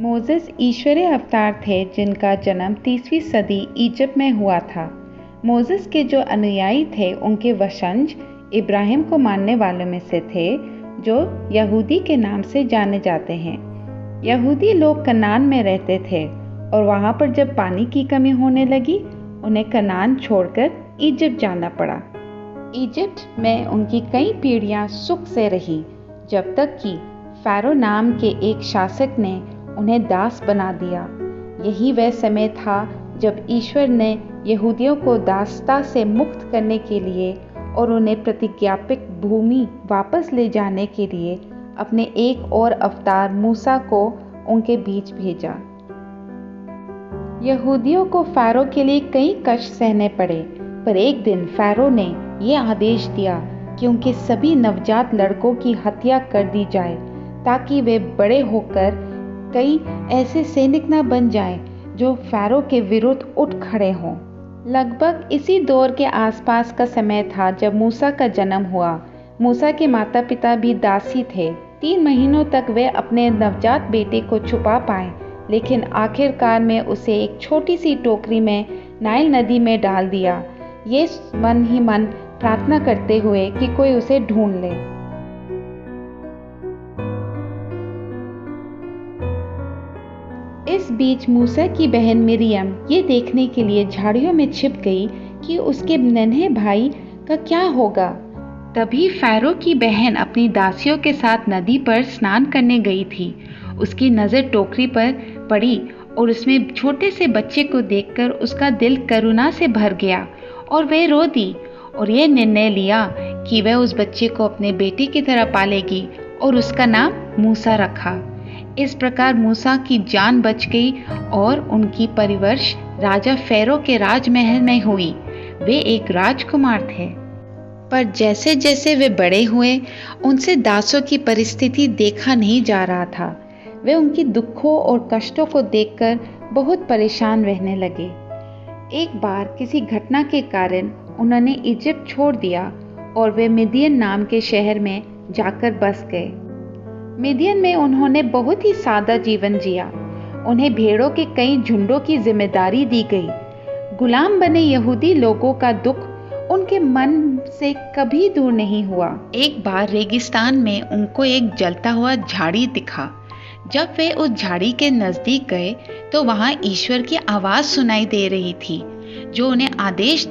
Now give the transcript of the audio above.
Moses ईश्वरीय अवतार थे जिनका जन्म 30वीं सदी इजिप्ट में हुआ था। मोसेस के जो अनुयायी थे उनके वंशज इब्राहिम को मानने वालों में से थे, जो यहूदी के नाम से जाने जाते हैं। यहूदी लोग कनान में रहते थे और वहाँ पर जब पानी की कमी होने लगी, उन्हें कनान छोड़कर इजिप्ट जाना पड़ा। इजिप्ट में उनकी कई पीढ़ियाँ सुख से रही, जब तक कि फ़ारो नाम के एक शासक ने उन्हें दास बना दिया। यही वह समय था जब ईश्वर ने यहूदियों को दासता से मुक्त करने के लिए और उन्हें प्रतिज्ञापित भूमि वापस ले जाने के लिए अपने एक और अवतार मूसा को उनके बीच भेजा। यहूदियों को फ़ारो के लिए कई कष्ट सहने पड़े, पर एक दिन फ़ारो ने यह आदेश दिया कि उनके सभी नवजात लड़कों की हत्या कर दी जाए, ताकि वे बड़े होकर कई ऐसे सैनिक न बन जाएं जो फ़ारो के विरुद्ध उठ खड़े हों। लगभग इसी दौर के आसपास का समय था जब मूसा का जन्म हुआ। मूसा के माता पिता भी दासी थे। 3 महीनों तक वे अपने नवजात बेटे को छुपा पाए, लेकिन आखिरकार में उसे एक छोटी सी टोकरी में नाइल नदी में डाल दिया, ये मन ही मन प्रार्थना करते हुए कि कोई उसे ढूंढ ले। इस बीच मूसा की बहन मिरियम ये देखने के लिए झाड़ियों में छिप गई कि उसके नन्हे भाई का क्या होगा। तभी फ़ारो की बहन अपनी दासियों के साथ नदी पर स्नान करने गई थी। उसकी नज़र टोकरी पर पड़ी और उसमें छोटे से बच्चे को देखकर उसका दिल करुणा से भर गया और वह रो दी और यह निर्णय लिया कि वह उस बच्चे को अपने बेटे की तरह पालेगी और उसका नाम मूसा रखा। इस प्रकार मूसा की जान बच गई और उनकी परवरिश राजा फ़ारो के राजमहल में हुई। वे एक राजकुमार थे, पर जैसे जैसे वे बड़े हुए, उनसे दासों की परिस्थिति देखा नहीं जा रहा था। वे उनकी दुखों और कष्टों को देखकर बहुत परेशान रहने लगे। एक बार किसी घटना के कारण उन्होंने इजिप्ट छोड़ दिया और वे मिदियन नाम के शहर में जाकर बस गए। मिदियन में उन्होंने बहुत ही सादा जीवन जिया। उन्हें भेड़ों के कई झुंडों की जिम्मेदारी दी गई। गुलाम बने यहूदी लोगों का दुख उनके मन से कभी दूर नहीं हुआ। एक बार रेगिस्तान में उनको एक जलता हुआ झाड़ी दिखा। जब वे उस झाड़ी के नजदीक गए तो वहां ईश्वर की आवाज सुनाई दे रही थी, जो उन्हें आदेश